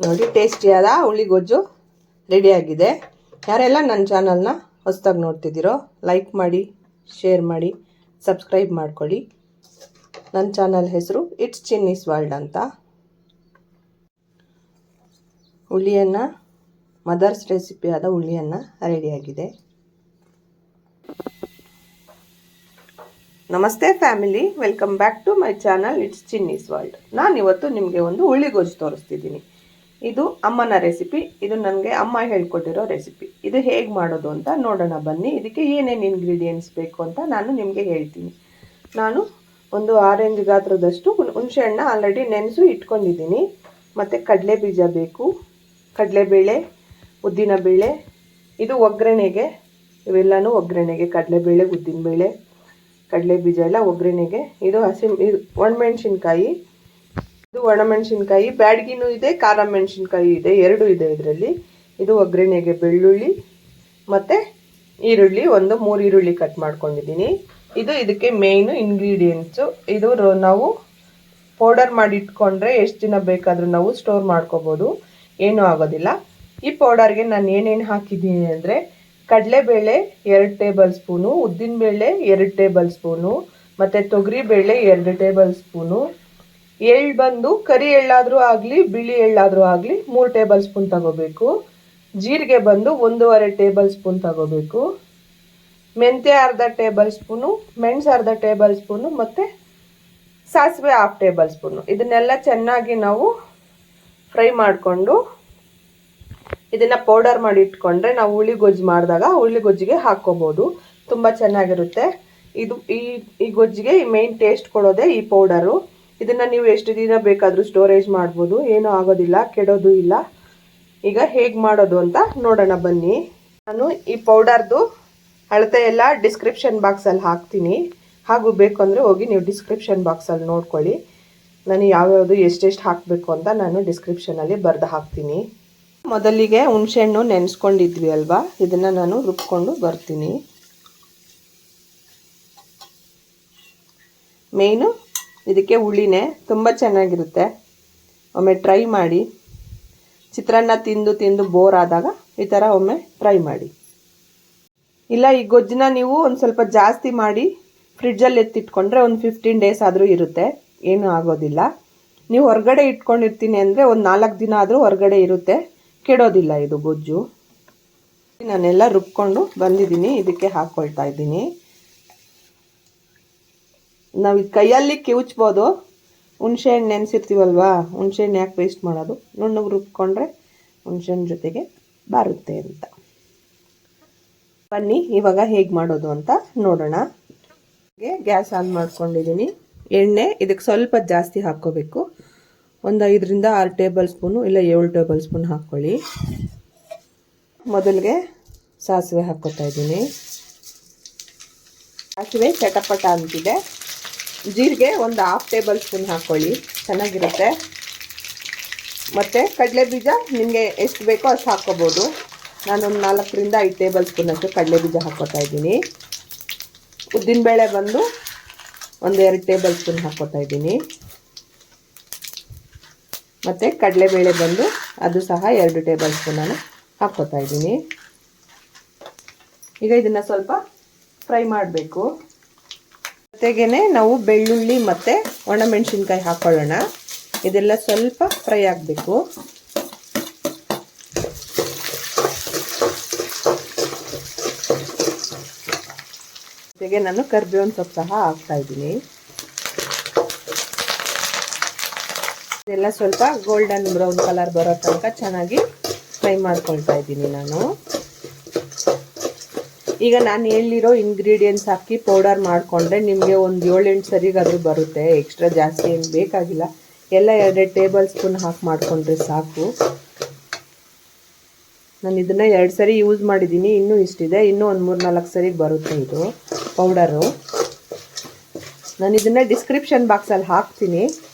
ನೋಡಿ ಟೇಸ್ಟಿಯಾದ ಹುಳಿ ಗೊಜ್ಜು ರೆಡಿಯಾಗಿದೆ. ಯಾರೆಲ್ಲ ನನ್ನ ಚಾನಲ್ನ ಹೊಸದಾಗಿ ನೋಡ್ತಿದ್ದೀರೋ ಲೈಕ್ ಮಾಡಿ, ಶೇರ್ ಮಾಡಿ, ಸಬ್ಸ್ಕ್ರೈಬ್ ಮಾಡ್ಕೊಳ್ಳಿ. ನನ್ನ ಚಾನಲ್ ಹೆಸರು ಇಟ್ಸ್ ಚಿನ್ನೀಸ್ ವರ್ಲ್ಡ್ ಅಂತ. ಹುಳಿಯನ್ನು ಮದರ್ಸ್ ರೆಸಿಪಿಯಾದ ಹುಳಿಯನ್ನು ರೆಡಿಯಾಗಿದೆ. ನಮಸ್ತೆ family, welcome back to my channel it's Chinni's world. ನಾನಿವತ್ತು ನಿಮಗೆ ಒಂದು ಹುಳಿ ಗೊಜ್ಜು ತೋರಿಸ್ತಿದ್ದೀನಿ. ಇದು ಅಮ್ಮನ ರೆಸಿಪಿ. ಇದು ನನಗೆ ಅಮ್ಮ ಹೇಳ್ಕೊಟ್ಟಿರೋ ರೆಸಿಪಿ. ಇದು ಹೇಗೆ ಮಾಡೋದು ಅಂತ ನೋಡೋಣ ಬನ್ನಿ. ಇದಕ್ಕೆ ಏನೇನು ಇಂಗ್ರೀಡಿಯೆಂಟ್ಸ್ ಬೇಕು ಅಂತ ನಾನು ನಿಮಗೆ ಹೇಳ್ತೀನಿ. ನಾನು ಒಂದು ಆರೆಂಜ್ ಗಾತ್ರದಷ್ಟು ಹುಣಸೆಹಣ್ಣು ಆಲ್ರೆಡಿ ನೆನೆಸು ಇಟ್ಕೊಂಡಿದ್ದೀನಿ. ಮತ್ತು ಕಡಲೆ ಬೀಜ ಬೇಕು, ಕಡಲೆಬೇಳೆ, ಉದ್ದಿನಬೇಳೆ, ಇದು ಒಗ್ಗರಣೆಗೆ, ಇವೆಲ್ಲನೂ ಒಗ್ಗರಣೆಗೆ, ಕಡಲೆಬೇಳೆ, ಉದ್ದಿನಬೇಳೆ, ಕಡಲೆ ಬೀಜ ಎಲ್ಲ ಒಗ್ಗರಣೆಗೆ. ಇದು ಒಣಮೆಣಸಿನ್ಕಾಯಿ, ಇದು ಒಣಮೆಣಸಿನ್ಕಾಯಿ ಬ್ಯಾಡಗಿನೂ ಇದೆ, ಖಾರ ಮೆಣಸಿನ್ಕಾಯಿ ಇದೆ, ಎರಡೂ ಇದೆ ಇದರಲ್ಲಿ. ಇದು ಒಗ್ಗರಣೆಗೆ ಬೆಳ್ಳುಳ್ಳಿ ಮತ್ತು ಈರುಳ್ಳಿ, ಒಂದು 3 ಈರುಳ್ಳಿ ಕಟ್ ಮಾಡ್ಕೊಂಡಿದ್ದೀನಿ. ಇದು ಇದಕ್ಕೆ ಮೇಯ್ನು ಇಂಗ್ರೀಡಿಯೆಂಟ್ಸು. ಇದು ನಾವು ಪೌಡರ್ ಮಾಡಿ ಇಟ್ಕೊಂಡ್ರೆ ಎಷ್ಟು ದಿನ ಬೇಕಾದರೂ ನಾವು ಸ್ಟೋರ್ ಮಾಡ್ಕೋಬೋದು, ಏನೂ ಆಗೋದಿಲ್ಲ. ಈ ಪೌಡರ್ಗೆ ನಾನು ಏನೇನು ಹಾಕಿದ್ದೀನಿ ಅಂದರೆ ಕಡಲೆಬೇಳೆ 2 ಟೇಬಲ್ ಸ್ಪೂನು, ಉದ್ದಿನಬೇಳೆ 2 ಟೇಬಲ್ ಸ್ಪೂನು, ಮತ್ತು ತೊಗರಿಬೇಳೆ 2 ಟೇಬಲ್ ಸ್ಪೂನು, ಎಳ್ಳು ಬಂದು ಕರಿ ಎಳ್ಳಾದರೂ ಆಗಲಿ ಬಿಳಿ ಎಳ್ಳಾದರೂ ಆಗಲಿ 3 ಟೇಬಲ್ ಸ್ಪೂನ್ ತಗೋಬೇಕು. ಜೀರಿಗೆ ಬಂದು 1.5 ಟೇಬಲ್ ಸ್ಪೂನ್ ತಗೋಬೇಕು. ಮೆಂತ್ಯ ಅರ್ಧ ಟೇಬಲ್ ಸ್ಪೂನು, ಮೆಣಸು ಅರ್ಧ ಟೇಬಲ್ ಸ್ಪೂನು, ಮತ್ತು ಸಾಸಿವೆ 1/2 ಟೇಬಲ್ ಸ್ಪೂನು. ಇದನ್ನೆಲ್ಲ ಚೆನ್ನಾಗಿ ನಾವು ಫ್ರೈ ಮಾಡಿಕೊಂಡು ಇದನ್ನು ಪೌಡರ್ ಮಾಡಿ ಇಟ್ಕೊಂಡ್ರೆ ನಾವು ಹುಳಿ ಗೊಜ್ಜು ಮಾಡಿದಾಗ ಹುಳಿ ಗೊಜ್ಜಿಗೆ ಹಾಕ್ಕೋಬೋದು, ತುಂಬ ಚೆನ್ನಾಗಿರುತ್ತೆ. ಇದು ಈ ಗೊಜ್ಜಿಗೆ ಮೇನ್ ಟೇಸ್ಟ್ ಕೊಡೋದೇ ಈ ಪೌಡರು. ಇದನ್ನು ನೀವು ಎಷ್ಟು ದಿನ ಬೇಕಾದರೂ ಸ್ಟೋರೇಜ್ ಮಾಡ್ಬೋದು, ಏನೂ ಆಗೋದಿಲ್ಲ, ಕೆಡೋದು ಇಲ್ಲ. ಈಗ ಹೇಗೆ ಮಾಡೋದು ಅಂತ ನೋಡೋಣ ಬನ್ನಿ. ನಾನು ಈ ಪೌಡರ್ದು ಅಳತೆ ಎಲ್ಲ ಡಿಸ್ಕ್ರಿಪ್ಷನ್ ಬಾಕ್ಸಲ್ಲಿ ಹಾಕ್ತೀನಿ. ಹಾಗೂ ಬೇಕು ಅಂದರೆ ಹೋಗಿ ನೀವು ಡಿಸ್ಕ್ರಿಪ್ಷನ್ ಬಾಕ್ಸಲ್ಲಿ ನೋಡ್ಕೊಳ್ಳಿ. ನಾನು ಯಾವ್ಯಾವುದು ಎಷ್ಟೆಷ್ಟು ಹಾಕಬೇಕು ಅಂತ ನಾನು ಡಿಸ್ಕ್ರಿಪ್ಷನಲ್ಲಿ ಬರೆದು ಹಾಕ್ತೀನಿ. ಮೊದಲಿಗೆ ಹುಣಸೆಹಣ್ಣು ನೆನೆಸ್ಕೊಂಡಿದ್ವಿ ಅಲ್ವಾ, ಇದನ್ನು ನಾನು ರುಬ್ಕೊಂಡು ಬರ್ತೀನಿ. ಮೇಯ್ನು ಇದಕ್ಕೆ ಹುಳಿನೇ, ತುಂಬ ಚೆನ್ನಾಗಿರುತ್ತೆ. ಒಮ್ಮೆ ಟ್ರೈ ಮಾಡಿ. ಚಿತ್ರಾನ್ನ ತಿಂದು ಬೋರ್ ಆದಾಗ ಈ ಥರ ಒಮ್ಮೆ ಟ್ರೈ ಮಾಡಿ. ಇಲ್ಲ, ಈ ಗೊಜ್ಜನ್ನ ನೀವು ಒಂದು ಸ್ವಲ್ಪ ಜಾಸ್ತಿ ಮಾಡಿ ಫ್ರಿಡ್ಜಲ್ಲಿ ಎತ್ತಿಟ್ಕೊಂಡ್ರೆ ಒಂದು 15 ಡೇಸ್ ಆದರೂ ಇರುತ್ತೆ, ಏನೂ ಆಗೋದಿಲ್ಲ. ನೀವು ಹೊರಗಡೆ ಇಟ್ಕೊಂಡಿರ್ತೀನಿ ಅಂದರೆ ಒಂದು 4 ದಿನ ಆದರೂ ಹೊರಗಡೆ ಇರುತ್ತೆ, ಕೆಡೋದಿಲ್ಲ ಇದು ಗೊಜ್ಜು. ನಾನೆಲ್ಲ ರುಬ್ಕೊಂಡು ಬಂದಿದ್ದೀನಿ, ಇದಕ್ಕೆ ಹಾಕ್ಕೊಳ್ತಾ ಇದ್ದೀನಿ. ನಾವು ಇದು ಕೈಯಲ್ಲಿ ಕಿವುಚ್ಬೋದು, ಹುಣಸೆಹಣ್ಣು ನೆನೆಸಿರ್ತೀವಲ್ವಾ, ಹುಣಸೆಹಣ್ಣು ಯಾಕೆ ವೇಸ್ಟ್ ಮಾಡೋದು, ನುಣ್ಣಗೆ ರುಬ್ಕೊಂಡ್ರೆ ಹುಣಸೆಹಣ್ಣು ಜೊತೆಗೆ ಬಾರುತ್ತೆ ಅಂತ. ಬನ್ನಿ ಇವಾಗ ಹೇಗೆ ಮಾಡೋದು ಅಂತ ನೋಡೋಣ. ಗ್ಯಾಸ್ ಆನ್ ಮಾಡ್ಕೊಂಡಿದ್ದೀನಿ. ಎಣ್ಣೆ ಇದಕ್ಕೆ ಸ್ವಲ್ಪ ಜಾಸ್ತಿ ಹಾಕ್ಕೋಬೇಕು, ಒಂದು 5 ರಿಂದ 6 ಟೇಬಲ್ ಸ್ಪೂನು ಇಲ್ಲ 7 ಟೇಬಲ್ ಸ್ಪೂನ್ ಹಾಕ್ಕೊಳ್ಳಿ. ಮೊದಲಿಗೆ ಸಾಸಿವೆ ಹಾಕ್ಕೊತಾ ಇದ್ದೀನಿ. ಸಾಸಿವೆ ಚಟಪಟ ಅಂತಿದೆ. ಜೀರಿಗೆ ಒಂದು 1/2 ಟೇಬಲ್ ಸ್ಪೂನ್ ಹಾಕ್ಕೊಳ್ಳಿ, ಚೆನ್ನಾಗಿರುತ್ತೆ. ಮತ್ತು ಕಡಲೆ ಬೀಜ ನಿಮಗೆ ಎಷ್ಟು ಬೇಕೋ ಅಷ್ಟು ಹಾಕ್ಕೋಬೋದು. ನಾನೊಂದು 4 ರಿಂದ 5 ಟೇಬಲ್ ಸ್ಪೂನಷ್ಟು ಕಡಲೆ ಬೀಜ ಹಾಕ್ಕೊತಾ ಇದ್ದೀನಿ. ಉದ್ದಿನಬೇಳೆ ಬಂದು ಒಂದು 2 ಟೇಬಲ್ ಸ್ಪೂನ್ ಹಾಕ್ಕೊತಾ ಇದ್ದೀನಿ. ಮತ್ತು ಕಡಲೆಬೇಳೆ ಬಂದು ಅದು ಸಹ 2 ಟೇಬಲ್ ಸ್ಪೂನನ್ನು ಹಾಕ್ಕೊತಾ ಇದ್ದೀನಿ. ಈಗ ಇದನ್ನು ಸ್ವಲ್ಪ ಫ್ರೈ ಮಾಡಬೇಕು. ಜೊತೆಗೇ ನಾವು ಬೆಳ್ಳುಳ್ಳಿ ಮತ್ತು ಒಣಮೆಣಸಿನ್ಕಾಯಿ ಹಾಕ್ಕೊಳ್ಳೋಣ. ಇದೆಲ್ಲ ಸ್ವಲ್ಪ ಫ್ರೈ ಆಗಬೇಕು. ಜೊತೆಗೆ ನಾನು ಕರಿಬೇವಿನ ಸೊಪ್ಪು ಸಹ ಹಾಕ್ತಾ ಇದ್ದೀನಿ. ಇದೆಲ್ಲ ಸ್ವಲ್ಪ ಗೋಲ್ಡನ್ ಬ್ರೌನ್ ಕಲರ್ ಬರೋ ತನಕ ಚೆನ್ನಾಗಿ ಫ್ರೈ ಮಾಡ್ಕೊಳ್ತಾ ಇದ್ದೀನಿ ನಾನು. ಈಗ ನಾನು ಹೇಳಿರೋ ಇಂಗ್ರೀಡಿಯೆಂಟ್ಸ್ ಹಾಕಿ ಪೌಡರ್ ಮಾಡಿಕೊಂಡ್ರೆ ನಿಮಗೆ ಒಂದು 7-8 ಸರಿಗಾದರೂ ಬರುತ್ತೆ, ಎಕ್ಸ್ಟ್ರಾ ಜಾಸ್ತಿ ಏನು ಬೇಕಾಗಿಲ್ಲ. ಎಲ್ಲ 2 ಟೇಬಲ್ ಸ್ಪೂನ್ ಹಾಕಿ ಮಾಡಿಕೊಂಡ್ರೆ ಸಾಕು. ನಾನು ಇದನ್ನು 2 ಸರಿ ಯೂಸ್ ಮಾಡಿದ್ದೀನಿ, ಇನ್ನೂ ಇಷ್ಟಿದೆ, ಇನ್ನೂ ಒಂದು 3-4 ಸರಿಗೆ ಬರುತ್ತೆ ಇದು ಪೌಡರು. ನಾನು ಇದನ್ನು ಡಿಸ್ಕ್ರಿಪ್ಷನ್ ಬಾಕ್ಸಲ್ಲಿ ಹಾಕ್ತೀನಿ,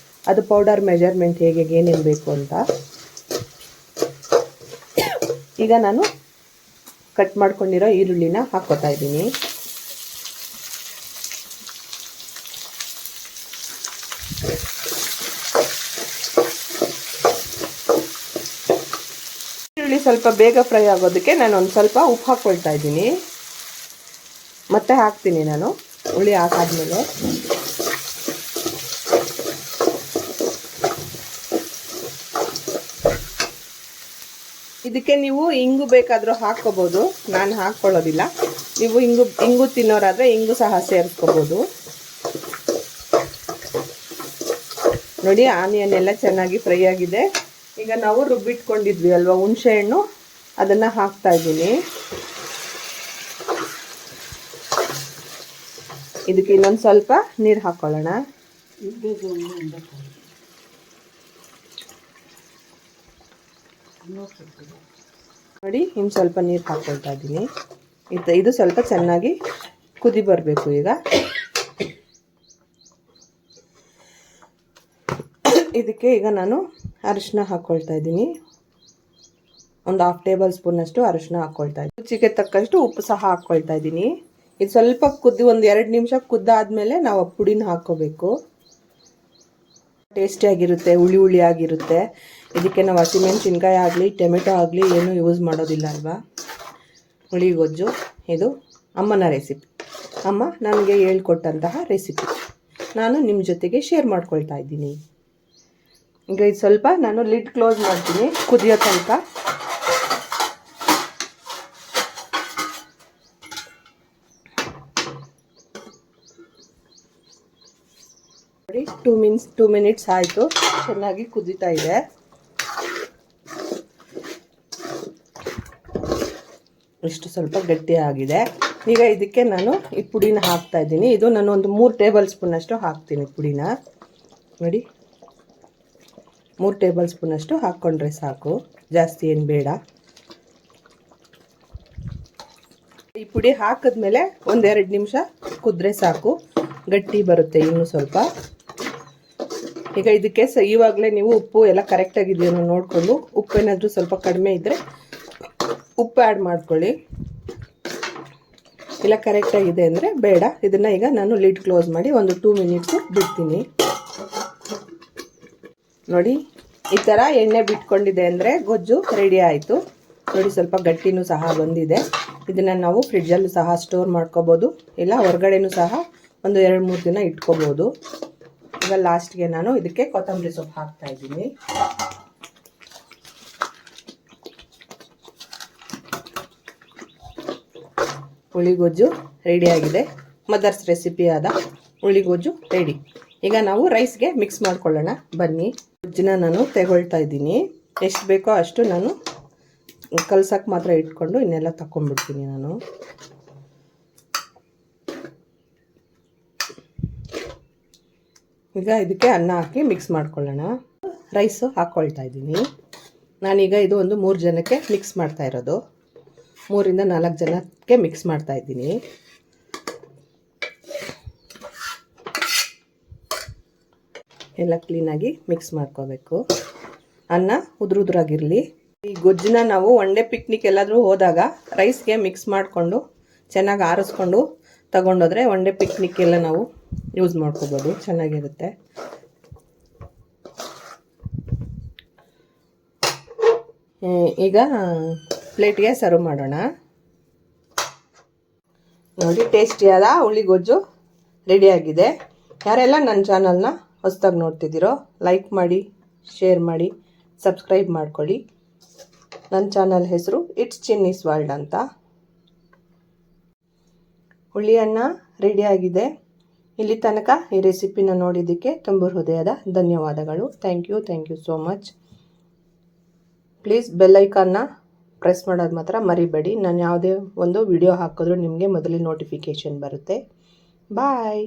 ಅದು ಪೌಡರ್ ಮೆಜರ್ಮೆಂಟ್ ಹೇಗೆ ಏನೇನು ಬೇಕು ಅಂತ. ಈಗ ನಾನು ಕಟ್ ಮಾಡ್ಕೊಂಡಿರೋ ಈರುಳ್ಳಿನ ಹಾಕ್ಕೊತಾ ಇದ್ದೀನಿ. ಸ್ವಲ್ಪ ಬೇಗ ಫ್ರೈ ಆಗೋದಕ್ಕೆ ನಾನು ಒಂದು ಸ್ವಲ್ಪ ಉಪ್ಪು ಹಾಕ್ಕೊಳ್ತಾ ಇದ್ದೀನಿ. ಮತ್ತೆ ಹಾಕ್ತೀನಿ ನಾನು ಹುಳಿ ಹಾಕಾದ್ಮೇಲೆ. ಇದಕ್ಕೆ ನೀವು ಇಂಗು ಬೇಕಾದರೂ ಹಾಕ್ಕೋಬೋದು, ನಾನು ಹಾಕ್ಕೊಳ್ಳೋದಿಲ್ಲ. ನೀವು ಇಂಗು ತಿನ್ನೋರಾದರೆ ಇಂಗು ಸಹ ಸೇರಿಸ್ಕೋಬೋದು. ನೋಡಿ ಆನಿಯನ್ ಎಲ್ಲ ಚೆನ್ನಾಗಿ ಫ್ರೈ ಆಗಿದೆ. ಈಗ ನಾವು ರುಬ್ಬಿಟ್ಕೊಂಡಿದ್ವಿ ಅಲ್ವಾ ಹುಣಸೆ ಹಣ್ಣು, ಅದನ್ನು ಹಾಕ್ತಾ ಇದ್ದೀನಿ. ಇದಕ್ಕೆ ಇನ್ನೊಂದು ಸ್ವಲ್ಪ ನೀರು ಹಾಕ್ಕೊಳ್ಳೋಣ. ನೋಡಿ ಇನ್ನು ಸ್ವಲ್ಪ ನೀರು ಹಾಕ್ಕೊಳ್ತಾ ಇದ್ದೀನಿ. ಇದು ಸ್ವಲ್ಪ ಚೆನ್ನಾಗಿ ಕುದಿ ಬರಬೇಕು. ಈಗ ಇದಕ್ಕೆ ಈಗ ನಾನು ಅರಿಶಿನ ಹಾಕ್ಕೊಳ್ತಾ ಇದ್ದೀನಿ. ಒಂದು 1/2 ಟೇಬಲ್ ಸ್ಪೂನಷ್ಟು ಅರಿಶಿನ ಹಾಕ್ಕೊಳ್ತಾ ಇದ್ದೀನಿ. ರುಚಿಗೆ ತಕ್ಕಷ್ಟು ಉಪ್ಪು ಸಹ ಹಾಕ್ಕೊಳ್ತಾ ಇದ್ದೀನಿ. ಇದು ಸ್ವಲ್ಪ ಕುದ್ದು ಒಂದು 2 ನಿಮಿಷ ಕುದ್ದಾದ್ಮೇಲೆ ನಾವು ಪುಡಿನ ಹಾಕ್ಕೋಬೇಕು. ಟೇಸ್ಟಿಯಾಗಿರುತ್ತೆ, ಹುಳಿ ಆಗಿರುತ್ತೆ. ಇದಕ್ಕೆ ನಾವು ಹಸಿಮೆಣಸಿನ್ಕಾಯಿ ಆಗಲಿ ಟೊಮೆಟೊ ಆಗಲಿ ಏನೂ ಯೂಸ್ ಮಾಡೋದಿಲ್ಲ ಅಲ್ವಾ. ಹುಳಿಗೊಜ್ಜು ಇದು ಅಮ್ಮನ ರೆಸಿಪಿ. ಅಮ್ಮ ನನಗೆ ಹೇಳ್ಕೊಟ್ಟಂತಹ ರೆಸಿಪಿ ನಾನು ನಿಮ್ಮ ಜೊತೆಗೆ ಶೇರ್ ಮಾಡ್ಕೊಳ್ತಾ ಇದ್ದೀನಿ. ಈಗ ಇದು ಸ್ವಲ್ಪ ನಾನು ಲಿಡ್ ಕ್ಲೋಸ್ ಮಾಡ್ತೀನಿ ಕುದಿಯೋ ತನಕ. ನೋಡಿ 2 ಮಿನಿಟ್ಸ್ ಆಯಿತು, ಚೆನ್ನಾಗಿ ಕುದೀತಾ ಇದೆ. ಇಷ್ಟು ಸ್ವಲ್ಪ ಗಟ್ಟಿಯಾಗಿದೆ. ಈಗ ಇದಕ್ಕೆ ನಾನು ಈ ಪುಡಿನ ಹಾಕ್ತಾ ಇದ್ದೀನಿ. ಇದು ನಾನು ಒಂದು 3 ಟೇಬಲ್ ಸ್ಪೂನಷ್ಟು ಹಾಕ್ತೀನಿ ಪುಡಿನ. ನೋಡಿ 3 ಟೇಬಲ್ ಸ್ಪೂನಷ್ಟು ಹಾಕ್ಕೊಂಡ್ರೆ ಸಾಕು, ಜಾಸ್ತಿ ಏನು ಬೇಡ. ಈ ಪುಡಿ ಹಾಕಿದ್ಮೇಲೆ 1-2 ನಿಮಿಷ ಕುದ್ರೆ ಸಾಕು, ಗಟ್ಟಿ ಬರುತ್ತೆ ಇನ್ನೂ ಸ್ವಲ್ಪ. ಈಗ ಇದಕ್ಕೆ ಇವಾಗಲೇ ನೀವು ಉಪ್ಪು ಎಲ್ಲ ಕರೆಕ್ಟಾಗಿದೆಯೋ ನೋಡಿಕೊಂಡು, ಉಪ್ಪೇನಾದರೂ ಸ್ವಲ್ಪ ಕಡಿಮೆ ಇದ್ದರೆ ಉಪ್ಪು ಆ್ಯಡ್ ಮಾಡ್ಕೊಳ್ಳಿ, ಇಲ್ಲ ಕರೆಕ್ಟಾಗಿದೆ ಅಂದರೆ ಬೇಡ. ಇದನ್ನು ಈಗ ನಾನು ಲಿಡ್ ಕ್ಲೋಸ್ ಮಾಡಿ ಒಂದು 2 ಮಿನಿಟ್ಸು ಬಿಡ್ತೀನಿ. ನೋಡಿ ಈ ಥರ ಎಣ್ಣೆ ಬಿಟ್ಕೊಂಡಿದೆ ಅಂದರೆ ಗೊಜ್ಜು ರೆಡಿ ಆಯಿತು. ನೋಡಿ ಸ್ವಲ್ಪ ಗಟ್ಟಿನೂ ಸಹ ಬಂದಿದೆ. ಇದನ್ನು ನಾವು ಫ್ರಿಡ್ಜಲ್ಲೂ ಸಹ ಸ್ಟೋರ್ ಮಾಡ್ಕೋಬೋದು, ಇಲ್ಲ ಹೊರಗಡೆನೂ ಸಹ ಒಂದು 2-3 ದಿನ ಇಟ್ಕೋಬೋದು. ಈಗ ಲಾಸ್ಟ್ಗೆ ನಾನು ಇದಕ್ಕೆ ಕೊತ್ತಂಬರಿ ಸೊಪ್ಪು ಹಾಕ್ತಾ ಇದ್ದೀನಿ. ಹುಳಿಗೊಜ್ಜು ರೆಡಿಯಾಗಿದೆ. ಮದರ್ಸ್ ರೆಸಿಪಿಯಾದ ಹುಳಿಗೊಜ್ಜು ರೆಡಿ. ಈಗ ನಾವು ರೈಸ್ಗೆ ಮಿಕ್ಸ್ ಮಾಡ್ಕೊಳ್ಳೋಣ ಬನ್ನಿ. ಗೊಜ್ಜನ್ನ ನಾನು ತಗೊಳ್ತಾ ಇದ್ದೀನಿ. ಎಷ್ಟು ಬೇಕೋ ಅಷ್ಟು ನಾನು ಕಲ್ಸಕ್ಕೆ ಮಾತ್ರ ಇಟ್ಕೊಂಡು ಇನ್ನೆಲ್ಲ ತಗೊಂಡ್ಬಿಡ್ತೀನಿ ನಾನು. ಈಗ ಇದಕ್ಕೆ ಅನ್ನ ಹಾಕಿ ಮಿಕ್ಸ್ ಮಾಡ್ಕೊಳ್ಳೋಣ. ರೈಸು ಹಾಕ್ಕೊಳ್ತಾ ಇದ್ದೀನಿ ನಾನೀಗ. ಇದು ಒಂದು 3 ಜನಕ್ಕೆ ಮಿಕ್ಸ್ ಮಾಡ್ತಾ ಇರೋದು. 3-4 ಜನಕ್ಕೆ ಮಿಕ್ಸ್ ಮಾಡ್ತಾ ಇದ್ದೀನಿ. ಎಲ್ಲ ಕ್ಲೀನಾಗಿ ಮಿಕ್ಸ್ ಮಾಡ್ಕೋಬೇಕು. ಅನ್ನ ಉದುರಾಗಿರಲಿ. ಈ ಗೊಜ್ಜನ್ನ ನಾವು ಒನ್ ಡೇ ಪಿಕ್ನಿಕ್ ಎಲ್ಲಾದರೂ ಹೋದಾಗ ರೈಸ್ಗೆ ಮಿಕ್ಸ್ ಮಾಡಿಕೊಂಡು ಚೆನ್ನಾಗಿ ಆರಿಸ್ಕೊಂಡು ತಗೊಂಡೋದ್ರೆ ಒನ್ ಡೇ ಪಿಕ್ನಿಕ್ ಎಲ್ಲ ನಾವು ಯೂಸ್ ಮಾಡ್ಕೋಬೋದು, ಚೆನ್ನಾಗಿರುತ್ತೆ. ಈಗ ಪ್ಲೇಟ್ಗೆ ಸರ್ವ್ ಮಾಡೋಣ. ನೋಡಿ ಟೇಸ್ಟಿಯಾದ ಹುಳಿಗೊಜ್ಜು ರೆಡಿಯಾಗಿದೆ. ಯಾರೆಲ್ಲ ನನ್ನ ಚಾನಲ್ನ ಹೊಸದಾಗಿ ನೋಡ್ತಿದ್ದೀರೋ ಲೈಕ್ ಮಾಡಿ, ಶೇರ್ ಮಾಡಿ, ಸಬ್ಸ್ಕ್ರೈಬ್ ಮಾಡ್ಕೊಳ್ಳಿ. ನನ್ನ ಚಾನಲ್ ಹೆಸರು ಇಟ್ಸ್ ಚಿನ್ನೀಸ್ ವರ್ಲ್ಡ್ ಅಂತ. ಹುಳಿ ಅನ್ನ ರೆಡಿಯಾಗಿದೆ. ಇಲ್ಲಿ ತನಕ ಈ ರೆಸಿಪಿನ ನೋಡಿದ್ದಕ್ಕೆ ತುಂಬ ಹೃದಯದ ಧನ್ಯವಾದಗಳು. Thank you so much. Please bell ಐಕಾನ್ನ ಪ್ರೆಸ್ ಮಾಡೋದು ಮಾತ್ರ ಮರಿಬೇಡಿ. ನಾನು ಯಾವುದೇ ಒಂದು ವಿಡಿಯೋ ಹಾಕಿದ್ರೂ ನಿಮಗೆ ಮೊದಲೇ ನೋಟಿಫಿಕೇಷನ್ ಬರುತ್ತೆ. ಬಾಯ್.